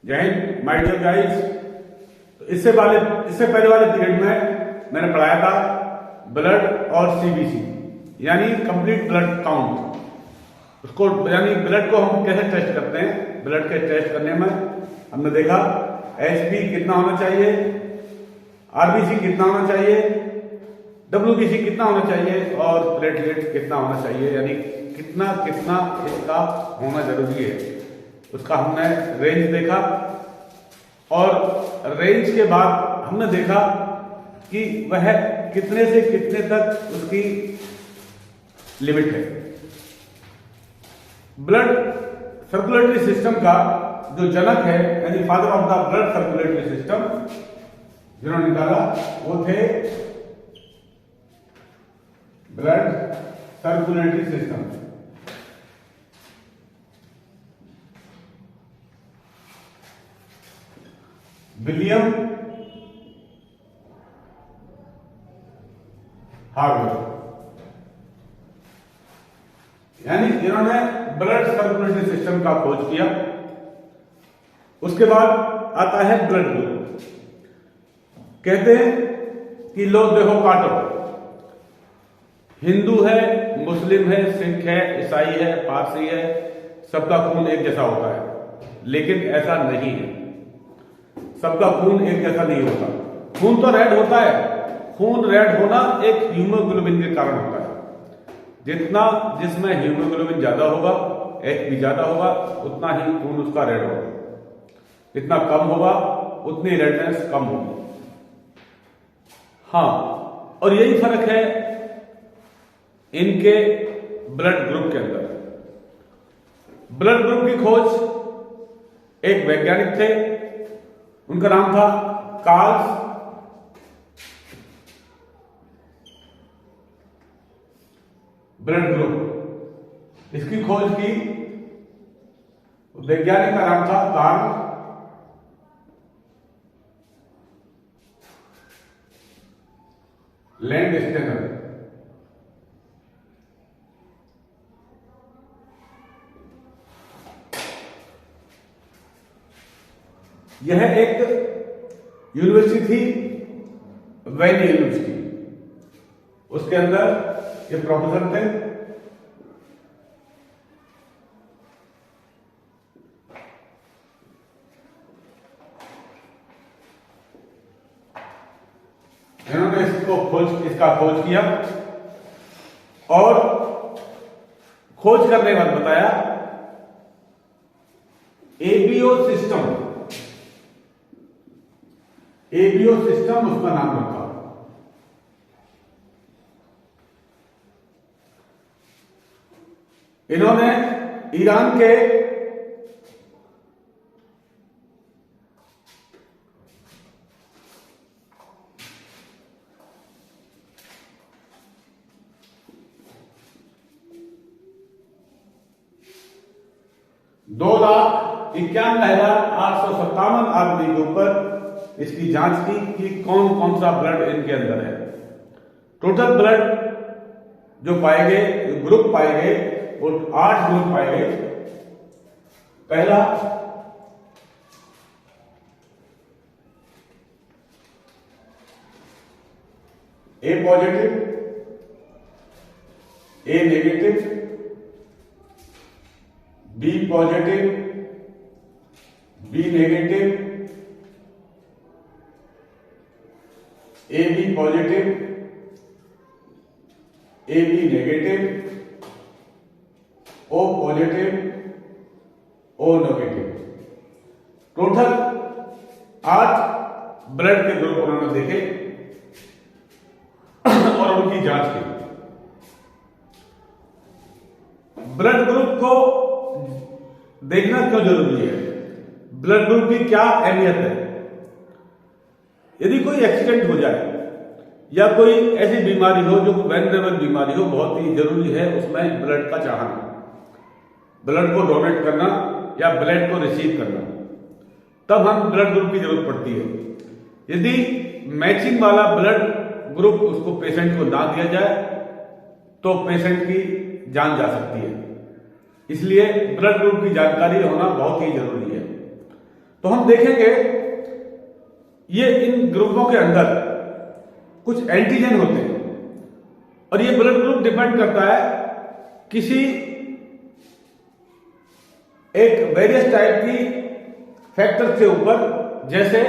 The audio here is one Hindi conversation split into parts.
जय हिंद माय डियर गाइस। तो इससे पहले वाले पीरियड में मैंने पढ़ाया था ब्लड और सीबीसी यानी कंप्लीट ब्लड काउंट। उसको यानी ब्लड को हम कैसे टेस्ट करते हैं। ब्लड के टेस्ट करने में हमने देखा एचबी कितना होना चाहिए, आरबीसी कितना होना चाहिए, डब्ल्यूबीसी कितना होना चाहिए और प्लेटलेट कितना होना चाहिए, यानी कितना कितना इसका होना जरूरी है। उसका हमने रेंज देखा और रेंज के बाद हमने देखा कि वह कितने से कितने तक उसकी लिमिट है। ब्लड सर्कुलेटरी सिस्टम का जो जनक है यानी father of the blood circulatory system जिन्होंने निकाला वो थे ब्लड सर्कुलेटरी सिस्टम। विलियम हार्वर, यानी इन्होंने ब्लड सर्कुलेटरी सिस्टम का खोज किया। उसके बाद आता है ब्लड ग्रुप। कहते हैं कि लो देखो काटो, हिंदू है, मुस्लिम है, सिख है, ईसाई है, पारसी है, सबका खून एक जैसा होता है, लेकिन ऐसा नहीं है। सबका खून एक जैसा नहीं होता। खून तो रेड होता है। खून रेड होना एक हीमोग्लोबिन के कारण होता है। जिसमें हीमोग्लोबिन ज्यादा होगा, एचबी ज्यादा होगा, उतना ही खून उसका रेड होगा। जितना कम होगा उतनी रेडनेस कम होगी। हाँ, और यही फर्क है इनके ब्लड ग्रुप के अंदर। ब्लड ग्रुप की खोज एक वैज्ञानिक थे, उनका नाम था कार्ल ब्लड ग्रुप। इसकी खोज की वैज्ञानिक का नाम था कार्ल लैंडस्टेनर। यह एक यूनिवर्सिटी थी, वैली यूनिवर्सिटी। उसके अंदर ये प्रोफेसर थे। इन्होंने इसका खोज किया और खोज करने के बाद बताया एबीओ सिस्टम उसका नाम रखा। इन्होंने ईरान के $2,91,857 आदमी के ऊपर इसकी जांच की कि कौन कौन सा ब्लड इनके अंदर है। टोटल ब्लड जो पाए गए, ग्रुप पाए गए, वो 8 ग्रुप पाए गए। पहला A positive, A negative, B positive, B negative, A B positive, A B negative, O positive, O negative. Total 8 blood के ग्रुप उन्होंने देखे और उनकी जांच की। ब्लड ग्रुप को देखना क्यों जरूरी है, ब्लड ग्रुप की क्या अहमियत है। यदि कोई एक्सीडेंट हो जाए या कोई ऐसी बीमारी हो जो वेनरेबल बीमारी हो, बहुत ही जरूरी है उसमें ब्लड का चाहना, ब्लड को डोनेट करना या ब्लड को रिसीव करना। तब हम ब्लड ग्रुप की जरूरत पड़ती है। यदि मैचिंग वाला ब्लड ग्रुप उसको पेशेंट को ना दिया जाए तो पेशेंट की जान जा सकती है। इसलिए ब्लड ग्रुप की जानकारी होना बहुत ही जरूरी है। तो हम देखेंगे ये इन ग्रुपों के अंदर कुछ एंटीजन होते हैं और ये ब्लड ग्रुप डिपेंड करता है किसी एक वेरियस टाइप की फैक्टर के ऊपर, जैसे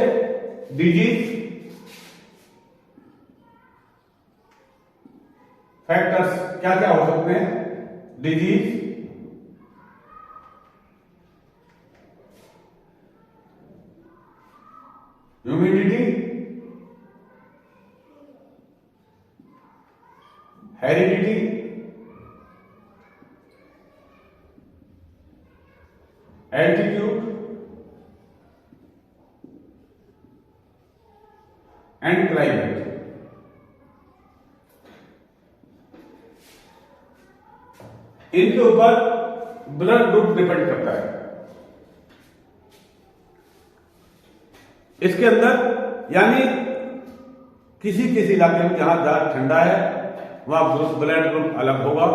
डिजीज फैक्टर्स क्या क्या हो सकते हैं, disease, humidity, heredity, altitude and climate. इनके ऊपर ब्लड ग्रुप डिपेंड करता है। इसके अंदर यानी किसी किसी इलाके में जहां ज्यादा ठंडा है वहां ब्लड ग्रुप अलग होगा,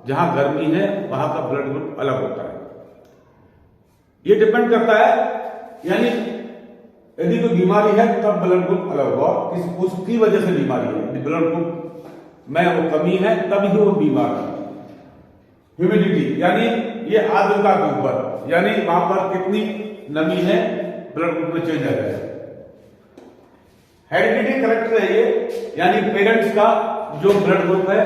जहां गर्मी है वहां का ब्लड ग्रुप अलग होता है। ये डिपेंड करता है, यानी यदि कोई बीमारी है तब ब्लड ग्रुप अलग होगा, उसकी वजह से बीमारी है, ब्लड ग्रुप में वो कमी है तभी वो बीमार है। ह्यूमिडिटी यानी ये आर्द्रता के ऊपर, यानी वहां पर कितनी नमी है ब्लड ग्रुप में चेंज आ जाएगा। हेरिडिटी करेक्टर है ये, यानी पेरेंट्स का जो ब्लड ग्रुप है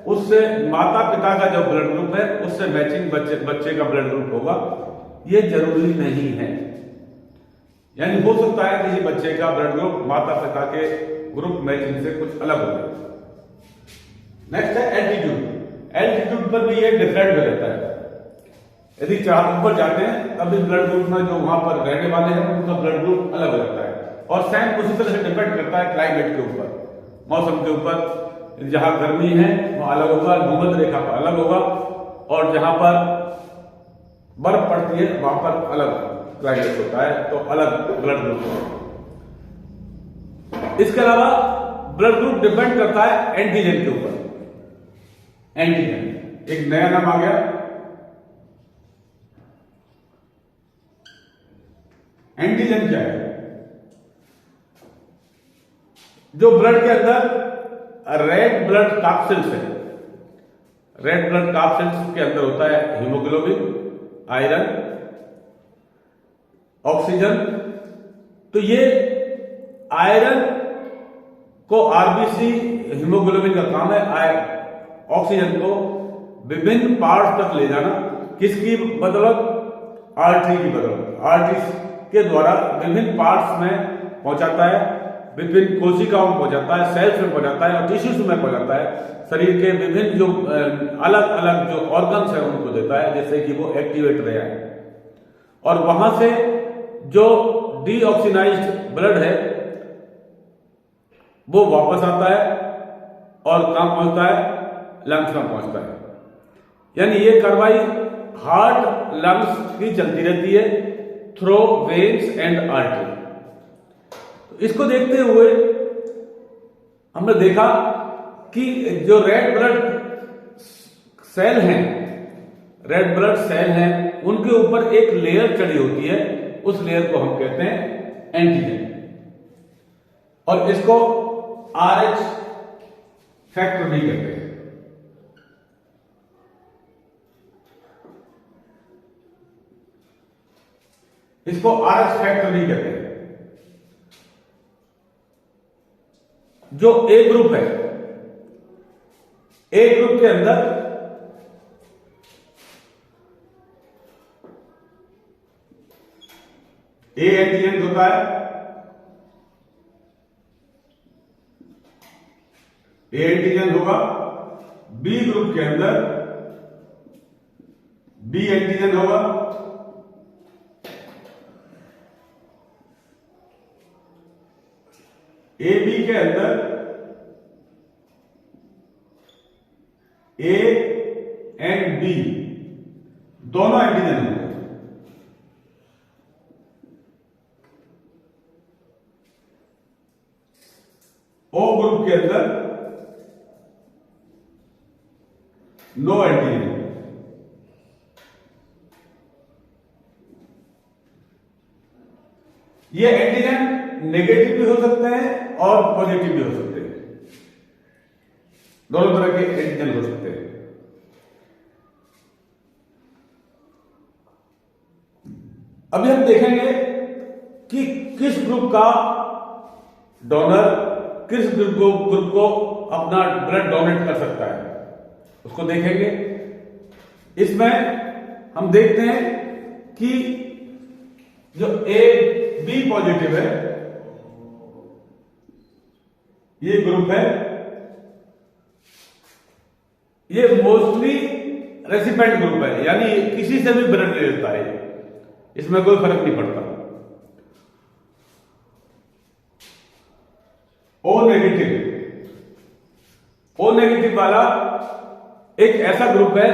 उससे, माता पिता का जो ब्लड ग्रुप है उससे मैचिंग बच्चे का ब्लड ग्रुप होगा। ये जरूरी नहीं है, यानी हो सकता है किसी बच्चे का ब्लड ग्रुप माता पिता के ग्रुप मैचिंग से कुछ अलग हो जाए। नेक्स्ट है एल्टीट्यूड। एल्टीट्यूड पर भी ये डिफरेंट हो जाता है। यदि चार ऊपर जाते हैं तब भी ब्लड ग्रुप में जो वहां पर रहने वाले हैं उनका ब्लड ग्रुप अलग हो जाता है। और सेम उसी तरह से डिपेंड करता है क्लाइमेट के ऊपर, मौसम के ऊपर। जहां गर्मी है वहां अलग होगा, भूमध्य रेखा पर अलग होगा, और जहां पर बर्फ पड़ती है वहां पर अलग क्लाइमेट होता है, तो अलग ब्लड ग्रुप होता है। इसके अलावा ब्लड ग्रुप डिपेंड करता है एंटीजन के ऊपर। एंटीजन एक नया नाम आ गया। एंटीजन क्या है? जो ब्लड के अंदर रेड ब्लड कैप्सूल्स है, रेड ब्लड कैप्सूल्स के अंदर होता है हीमोग्लोबिन, आयरन, ऑक्सीजन। तो ये आयरन को आरबीसी, हीमोग्लोबिन का काम है ऑक्सीजन को विभिन्न पार्ट तक ले जाना। किसकी बदौलत? आर्टरी की बदौलत। आर्टरी के द्वारा विभिन्न पार्ट्स में पहुंचाता है, विभिन्न कोशिकाओं में पहुंचाता है, सेल्स में पहुंचाता है और टिश्यूज में पहुंचाता है। शरीर के विभिन्न जो अलग अलग जो ऑर्गन्स है उनको देता है, जैसे कि वो एक्टिवेट रहे हैं। और वहां से जो डीऑक्सीनाइज्ड ब्लड है वो वापस आता है और कहां पहुंचता है? लंग्स में पहुंचता है। यानी ये कार्रवाई हार्ट लंग्स की चलती रहती है थ्रू वेन्स एंड आर्टरी। इसको देखते हुए हमने देखा कि जो रेड ब्लड सेल हैं, रेड ब्लड सेल हैं, उनके ऊपर एक लेयर चढ़ी होती है, उस लेयर को हम कहते हैं एंटीजन, और इसको RH फैक्टर भी कहते हैं। इसको RH फैक्टर भी कहते हैं। जो ए ग्रुप है, ए ग्रुप के अंदर ए एंटीजन होता है, ए एंटीजन होगा। बी ग्रुप के अंदर बी एंटीजन होगा। ए बी के अंदर ए एंड बी दोनों एंटीजन होंगे। ओ ग्रुप के अंदर नो एंटीजन। ये एंटीजन नेगेटिव भी हो सकते हैं और पॉजिटिव भी हो सकते हैं, दोनों तरह के एंटीजन हो सकते हैं। अभी हम देखेंगे कि किस ग्रुप का डोनर किस ग्रुप को अपना ब्लड डोनेट कर सकता है, उसको देखेंगे। इसमें हम देखते हैं कि जो ए बी पॉजिटिव है, ये ग्रुप है, ये मोस्टली रेसिपिएंट ग्रुप है, यानी किसी से भी ब्लड ले लेता है, इसमें कोई फर्क नहीं पड़ता। ओ नेगेटिव वाला एक ऐसा ग्रुप है,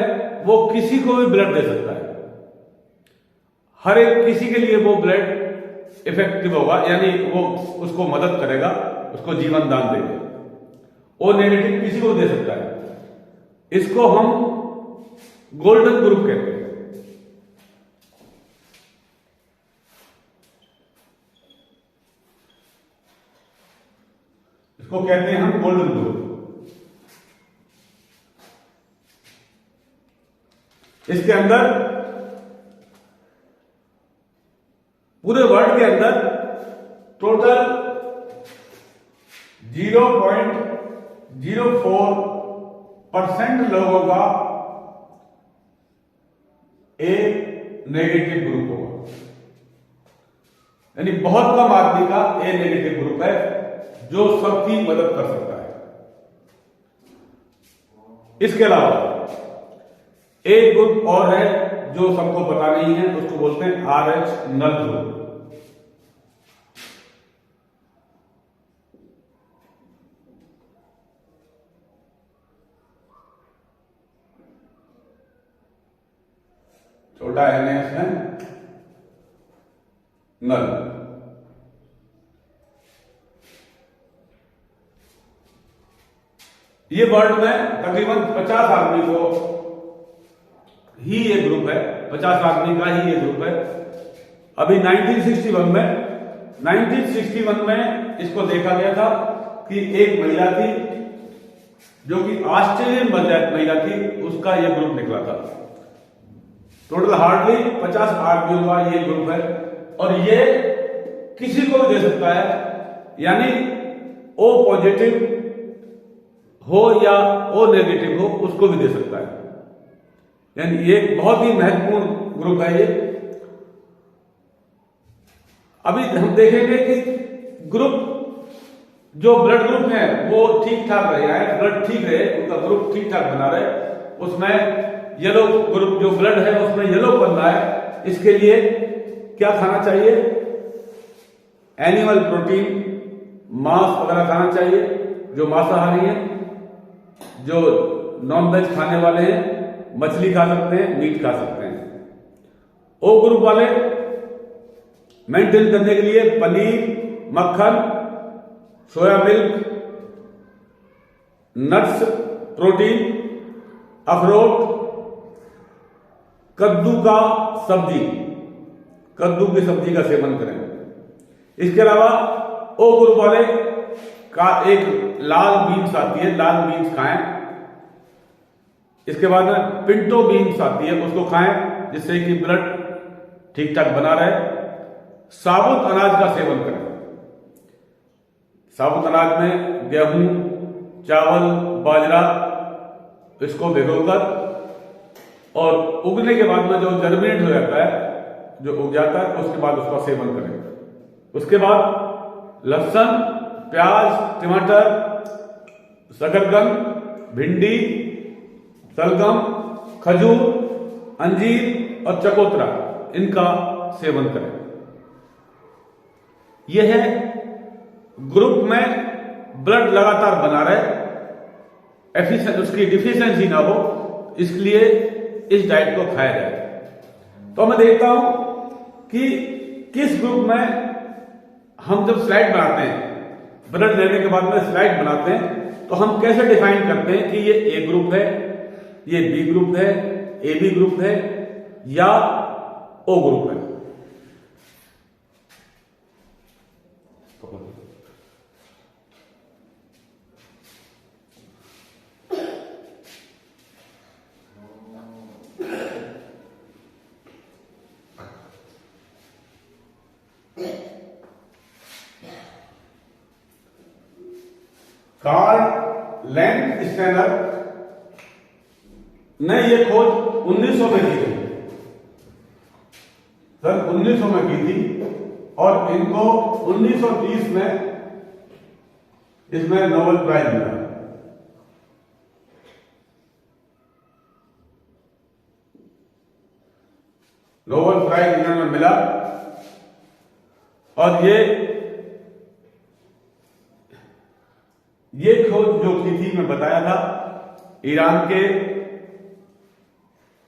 वो किसी को भी ब्लड दे सकता है, हर एक किसी के लिए वो ब्लड इफेक्टिव होगा, यानी वो उसको मदद करेगा, उसको जीवन दान देगा। ओ नेगेटिव किसी को दे सकता है, इसको हम गोल्डन ग्रुप कहते हैं। इसको कहते हैं हम गोल्डन ग्रुप। इसके अंदर पूरे वर्ल्ड के अंदर टोटल 0.04% लोगों का ए नेगेटिव ग्रुप होगा, यानी बहुत कम आदमी का ए नेगेटिव ग्रुप है जो सबकी मदद कर सकता है। इसके अलावा एक ग्रुप और है जो सबको पता नहीं है, उसको बोलते हैं RH नल ग्रुप। छोटा NH है नल। ये वर्ल्ड में तकरीबन 50 आदमी को ही ये ग्रुप है, 50 आदमी का ही ये ग्रुप है। अभी 1961 में इसको देखा गया था कि एक महिला थी जो कि ऑस्ट्रेलियन महिला थी, उसका ये ग्रुप निकला था। टोटल हार्डली 50 आदमियों का ये ग्रुप है और ये किसी को भी दे सकता है, यानी ओ पॉजिटिव हो या ओ नेगेटिव हो, उसको भी दे सकता है। यानी ये बहुत ही महत्वपूर्ण ग्रुप है ये। अभी हम देखेंगे कि ग्रुप जो ब्लड ग्रुप है वो ठीक ठाक रहे, ब्लड ठीक रहे, उनका ग्रुप ठीक ठाक बना रहे, उसमें येलो ग्रुप जो ब्लड है उसमें येलो बन रहा है, इसके लिए क्या खाना चाहिए? एनिमल प्रोटीन, मांस वगैरह खाना चाहिए। जो मांसाहारी हैं, जो नॉन वेज खाने वाले हैं, मछली खा सकते हैं, मीट खा सकते हैं। ओ ग्रुप वाले मेंटेन करने के लिए पनीर, मक्खन, सोया मिल्क, नट्स, प्रोटीन, अखरोट, कद्दू की सब्जी का सेवन करें। इसके अलावा ओ ग्रुप वाले का एक लाल बीन्स आती है, लाल बीन्स खाएं। इसके बाद में पिंटो बीन्स आती है, उसको खाएं, जिससे कि ब्लड ठीक ठाक बना रहे। साबुत अनाज का सेवन करें। साबुत अनाज में गेहूं, चावल, बाजरा, इसको भिगोकर और उगने के बाद में जो जर्मिनेट हो जाता है, जो उग जाता है, उसके बाद उसका सेवन करें। उसके बाद लहसुन, प्याज, टमाटर, शकरकंद, भिंडी, सलगम, खजूर, अंजीर और चकोतरा, इनका सेवन करें। यह है ग्रुप में ब्लड लगातार बना रहे, उसकी डिफिशियंसी ना हो, इसलिए इस डाइट को खाया जाए। तो मैं देखता हूं कि किस ग्रुप में हम जब स्लाइड बनाते हैं, ब्लड लेने के बाद में स्लाइड बनाते हैं, तो हम कैसे डिफाइन करते हैं कि ये ए ग्रुप है, ये बी ग्रुप है, ए बी ग्रुप है या ओ ग्रुप है। कार्ल लैंडस्टेनर ने ये खोज 1900 में की थी, सन 1900 में की थी, और इनको 1930 में इसमें नोबेल प्राइज मिला। नोबेल प्राइज इन्हें मिला, और ये खोज जो की थी, मैं बताया था, ईरान के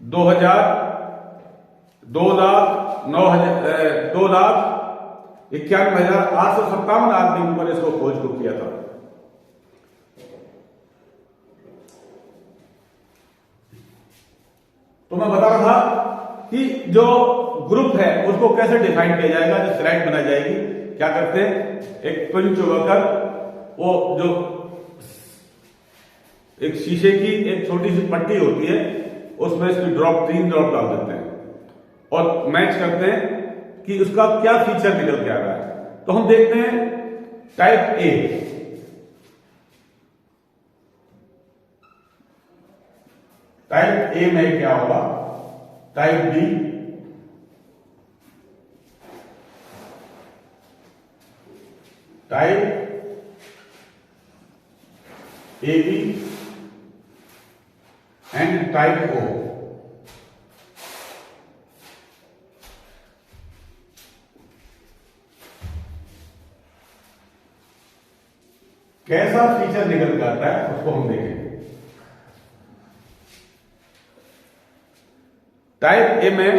2,91,857 आदमी पर इसको खोज को किया था। तो मैं बता रहा था कि जो ग्रुप है उसको कैसे डिफाइन किया जाएगा, जो स्लाइड बनाई जाएगी। क्या करते हैं, एक पिंच होकर वो जो एक शीशे की एक छोटी सी पट्टी होती है, उसमें इसकी 3 ड्रॉप डाल देते हैं और मैच करते हैं कि उसका क्या फीचर निकल के आ रहा है। तो हम देखते हैं टाइप ए। टाइप ए में क्या होगा, type B, type A B and type O. कैसा फीचर निकल के आता है उसको हम देखेंगे। टाइप ए में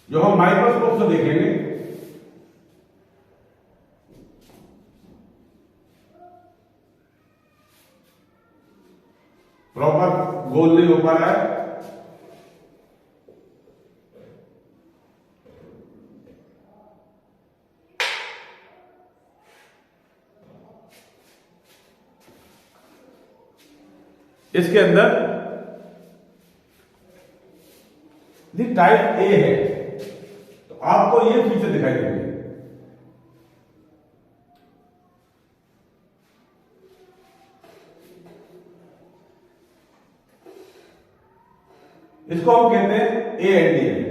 जो हम माइक्रोस्कोप से देखेंगे, प्रॉपर गोल नहीं हो पा रहा है, इसके अंदर ये टाइप ए है, तो आपको ये फीचर दिखाई देंगे। इसको हम कहते हैं ए एंटीजन।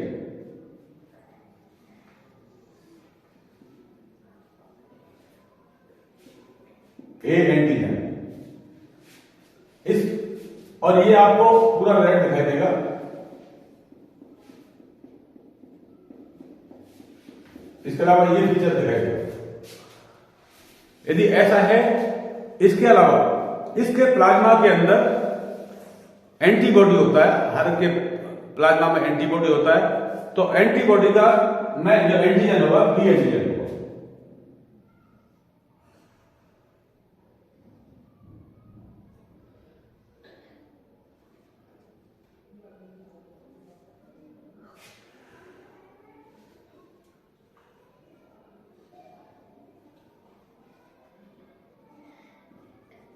ए एंटीजन इस, और ये आपको पूरा रेड दिखाई देगा। इसके अलावा ये फीचर दिखाई देगा। यदि ऐसा है, इसके अलावा इसके प्लाज्मा के अंदर एंटीबॉडी होता है, हर के प्लाज्मा में एंटीबॉडी होता है, तो एंटीबॉडी का मैं जो एंटीजन होगा बी एंटीजन होगा।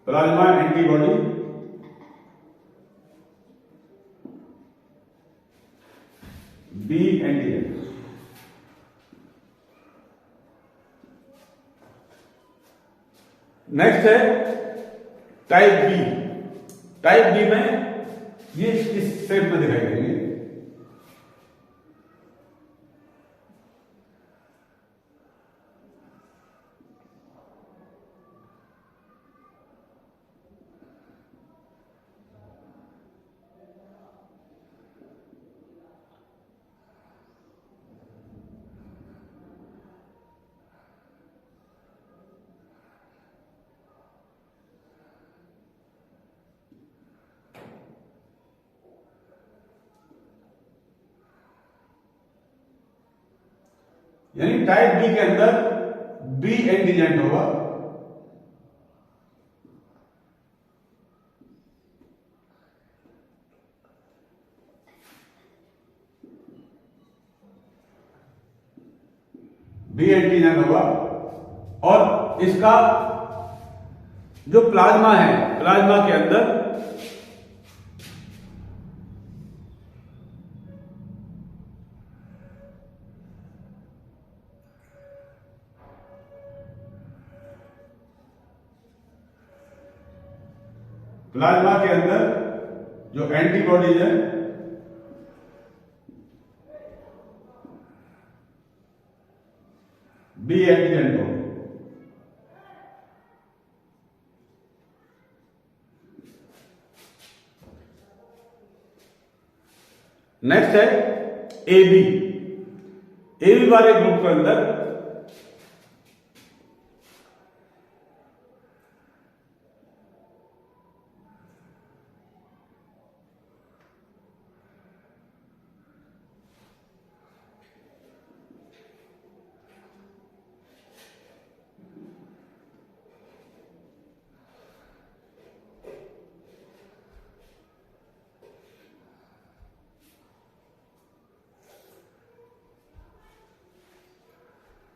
Plasma antibody B antigen. Next है टाइप बी। टाइप बी में ये इस शेप में दिखाई देंगे। यानी टाइप बी के अंदर बी एंटीजन होगा, बी एंटीजन होगा, और इसका जो प्लाज्मा है, प्लाज्मा के अंदर प्लाज्मा के अंदर जो एंटीबॉडीज है बी एंटीजन बॉडी, नेक्स्ट है एबी। एबी वाले ग्रुप के अंदर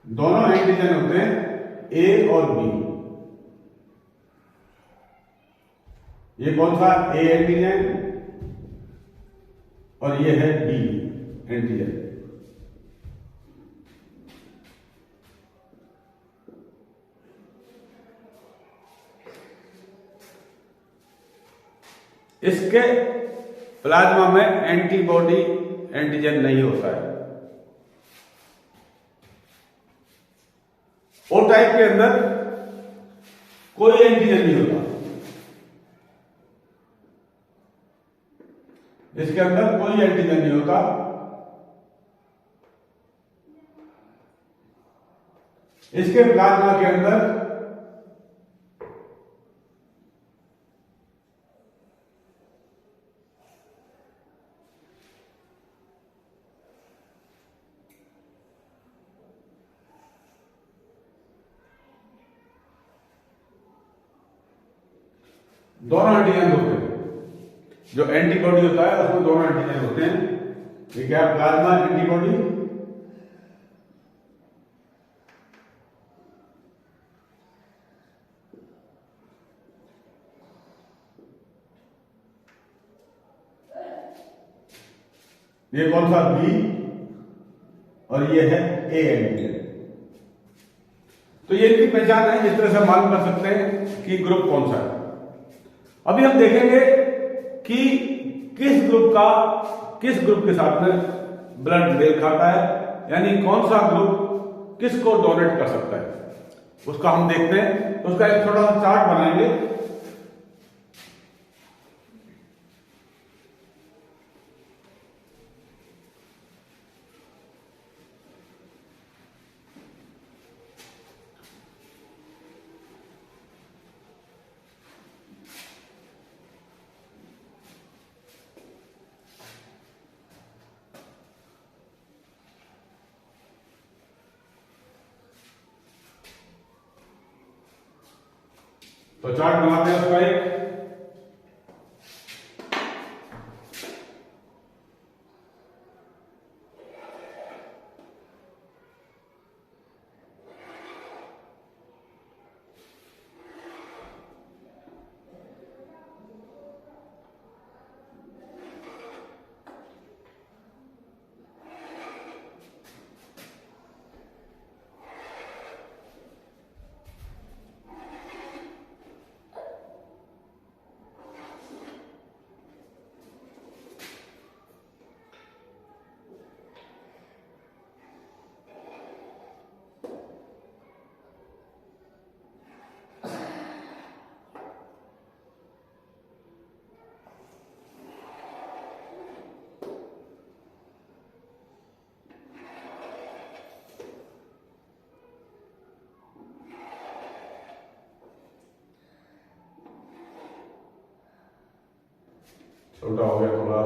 दोनों एंटीजन होते हैं ए और बी। ये कौन सा ए एंटीजन और ये है बी एंटीजन। इसके प्लाज्मा में एंटीबॉडी एंटीजन नहीं होता है। ओ टाइप के अंदर कोई एंटीजन नहीं होता, इसके अंदर कोई एंटीजन नहीं होता। इसके प्लाज्मा के अंदर दोनों एंटीजन होते हैं। जो एंटीबॉडी होता है उसमें दोनों एंटीजन होते हैं। ये क्या है? प्लाज्मा एंटीबॉडी ये कौन सा बी और ये है ए एंटीजन। तो ये इनकी पहचान है, जिस तरह से मालूम कर सकते हैं कि ग्रुप कौन सा है। अभी हम देखेंगे कि किस ग्रुप के साथ में ब्लड मेल खाता है, यानी कौन सा ग्रुप किसको डोनेट कर सकता है, उसका हम देखते हैं। तो उसका एक थोड़ा सा चार्ट बनाएंगे। तो चार्ट बनाते हैं उसका एक। छोटा हो गया थोड़ा।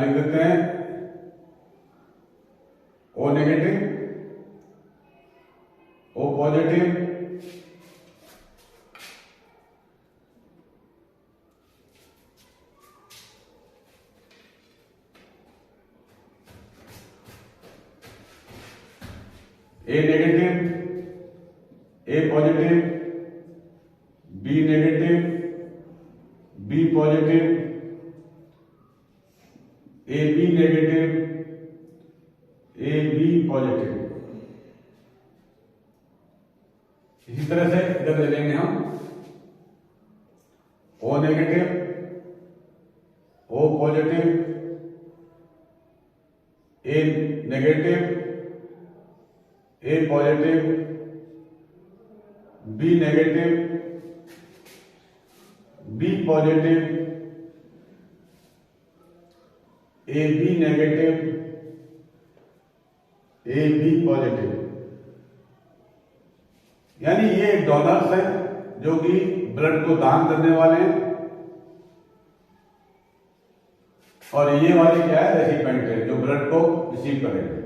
लिख देते हैं O negative, O positive, A negative, A positive, B negative, B positive, A B negative, A B positive. इसी तरह से इधर ले लेंगे हम O negative, O positive, A negative, A positive, B negative, B positive, A B negative, A B positive. यानी ये डोनर्स हैं जो कि ब्लड को दान करने वाले हैं, और ये वाले क्या है, रेसिपिएंट है जो ब्लड को रिसीव करेंगे।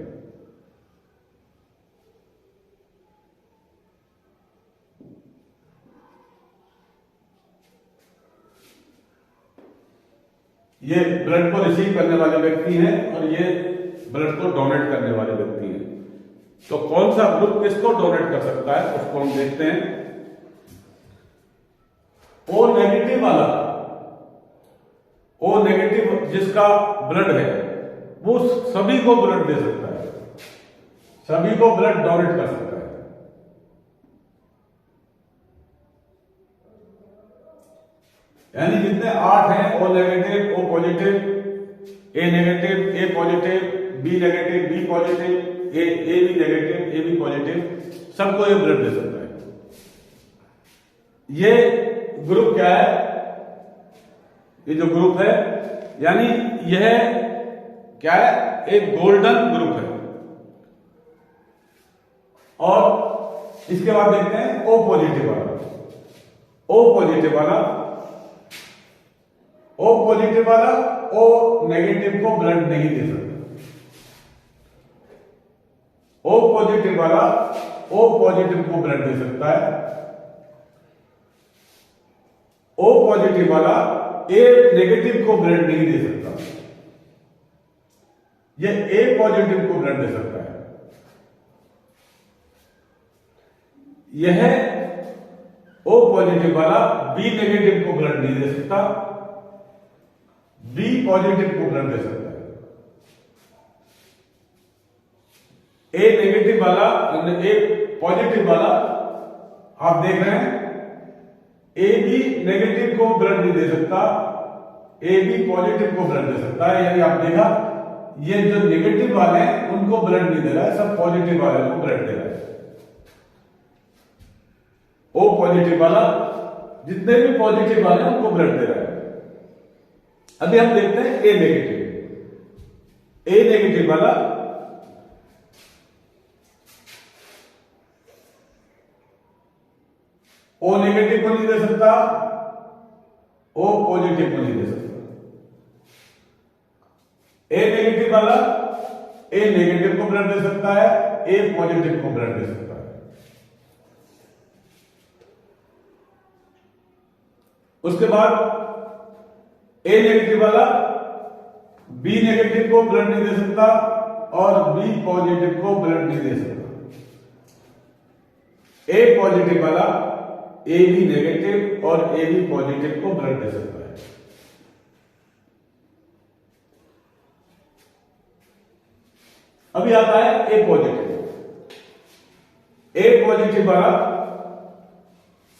ये ब्लड को रिसीव करने वाले व्यक्ति हैं और ये ब्लड को डोनेट करने वाले व्यक्ति हैं। तो कौन सा ग्रुप किसको डोनेट कर सकता है उसको हम देखते हैं। ओ नेगेटिव वाला, ओ नेगेटिव जिसका ब्लड है वो सभी को ब्लड दे सकता है, सभी को ब्लड डोनेट कर सकता है। यानी जितने 8 हैं, O negative, O positive, A negative, A positive, B negative, B positive, A B negative, A B positive, सबको ये ब्लड दे सकता है। ये ग्रुप क्या है, ये जो ग्रुप है यानी यह क्या है, एक गोल्डन ग्रुप है। और इसके बाद देखते हैं ओ पॉजिटिव वाला। ओ पॉजिटिव वाला, ओ पॉजिटिव वाला ओ नेगेटिव को ब्लड नहीं दे सकता। ओ पॉजिटिव वाला ओ पॉजिटिव को ब्लड दे सकता है। ओ पॉजिटिव वाला ए नेगेटिव को ब्लड नहीं दे सकता। यह ए पॉजिटिव को ब्लड दे सकता है। यह ओ पॉजिटिव वाला बी नेगेटिव को ब्लड नहीं दे सकता, बी पॉजिटिव को ब्लड दे सकता है। ए नेगेटिव वाला, ए पॉजिटिव वाला आप देख रहे हैं, ए बी नेगेटिव को ब्लड नहीं दे सकता, ए बी पॉजिटिव को ब्लड दे सकता है। यानी आप देखा, ये जो नेगेटिव वाले हैं उनको ब्लड नहीं दे रहा है, सब पॉजिटिव वाले को ब्लड दे रहा है। ओ पॉजिटिव वाला जितने भी पॉजिटिव वाले हैं उनको ब्लड दे रहा है। अभी हम देखते हैं ए नेगेटिव। ए नेगेटिव वाला ओ नेगेटिव को नहीं दे सकता, ओ पॉजिटिव को नहीं दे सकता। ए नेगेटिव वाला ए नेगेटिव को ब्लड दे सकता है, ए पॉजिटिव को ब्लड दे सकता है। उसके बाद ए नेगेटिव वाला बी नेगेटिव को ब्लड नहीं दे सकता और बी पॉजिटिव को ब्लड नहीं दे सकता। ए पॉजिटिव वाला ए बी नेगेटिव और ए बी पॉजिटिव को ब्लड दे सकता है। अभी आता है ए पॉजिटिव। ए पॉजिटिव वाला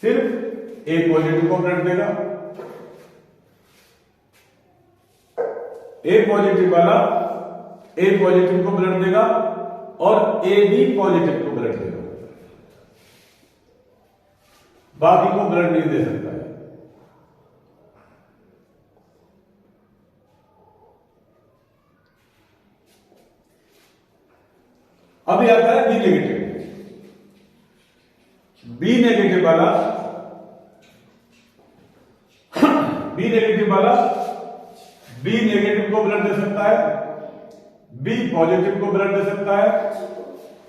सिर्फ ए पॉजिटिव को ब्लड देगा, ए पॉजिटिव वाला ए पॉजिटिव को ब्लड देगा और ए बी पॉजिटिव को ब्लड देगा, बाकी को ब्लड नहीं दे सकता है। अभी आता है बी नेगेटिव। बी नेगेटिव वाला बी नेगेटिव वाला बी नेगेटिव को ब्लड दे सकता है, बी पॉजिटिव को ब्लड दे सकता है,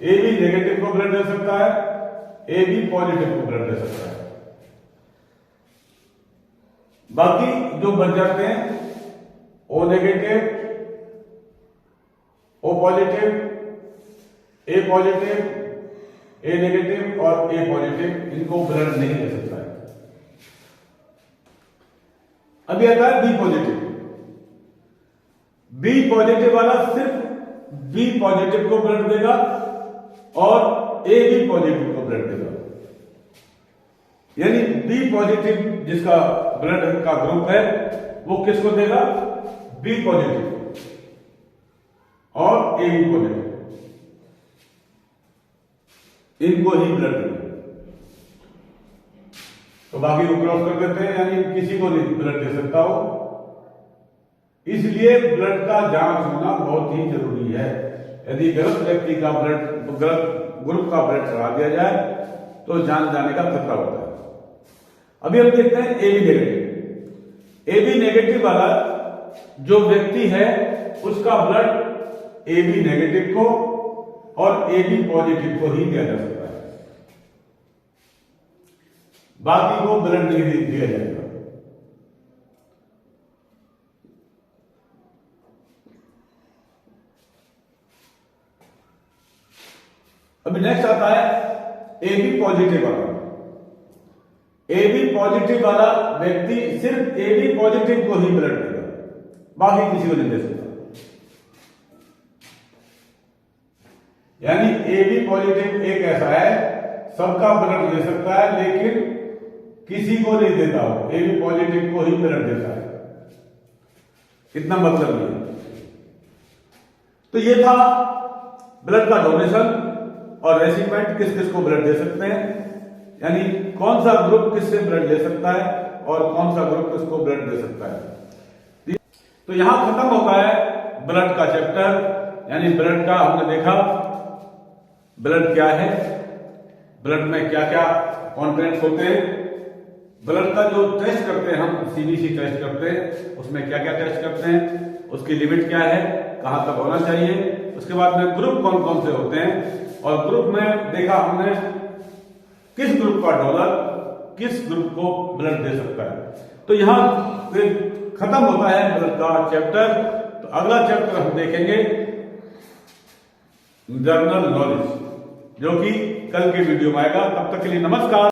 ए बी नेगेटिव को ब्लड दे सकता है, ए बी पॉजिटिव को ब्लड दे सकता है। बाकी जो बच जाते हैं O negative, O positive, A positive, A negative और ए पॉजिटिव, इनको ब्लड नहीं दे सकता है। अभी आता है बी पॉजिटिव। बी पॉजिटिव वाला सिर्फ बी पॉजिटिव को ब्लड देगा और ए बी पॉजिटिव को ब्लड देगा। यानी बी पॉजिटिव जिसका ब्लड का ग्रुप है वो किसको देगा? बी पॉजिटिव और ए बी पॉजिटिव, इनको ही ब्लड देगा। तो बाकी को क्रॉस कर देते हैं, यानी किसी को नहीं ब्लड दे सकता हो। इसलिए ब्लड का जांच होना बहुत ही जरूरी है। यदि गलत व्यक्ति का ब्लड, गलत ग्रुप का ब्लड चढ़ा दिया जाए तो जान जाने का खतरा होता है। अभी हम देखते हैं A B negative. A B negative वाला जो व्यक्ति है उसका ब्लड ए बी नेगेटिव को और ए बी पॉजिटिव को ही दिया जा सकता है, बाकी को ब्लड नहीं दिया जाएगा। अभी नेक्स्ट आता है ए बी पॉजिटिव वाला। ए बी पॉजिटिव वाला व्यक्ति सिर्फ ए बी पॉजिटिव को ही ब्लड देगा, बाकी किसी को नहीं दे सकता। यानी ए बी पॉजिटिव एक ऐसा है सबका ब्लड दे सकता है लेकिन किसी को नहीं देता हो, ए बी पॉजिटिव को ही ब्लड देता है। इतना मतलब ये। तो ये था ब्लड का डोनेशन और रेसिपिएंट किस किस को ब्लड दे सकते हैं, यानी कौन सा ग्रुप किससे ब्लड ले सकता है और कौन सा ग्रुप किसको ब्लड दे सकता है। तो यहां खत्म होता है ब्लड का चैप्टर। यानी ब्लड का हमने देखा ब्लड क्या है, ब्लड में क्या क्या कंटेंट्स होते हैं, ब्लड का जो टेस्ट करते हैं हम सीबीसी टेस्ट करते हैं, उसमें क्या क्या टेस्ट करते हैं, उसकी लिमिट क्या है, कहां तक होना चाहिए। उसके बाद में ग्रुप कौन कौन से होते हैं और ग्रुप में देखा हमने किस ग्रुप का डोनर किस ग्रुप को ब्लड दे सकता है। तो यहां खत्म होता है ब्लड का चैप्टर। तो अगला चैप्टर हम देखेंगे जनरल नॉलेज, जो कि कल के वीडियो में आएगा। तब तक के लिए नमस्कार।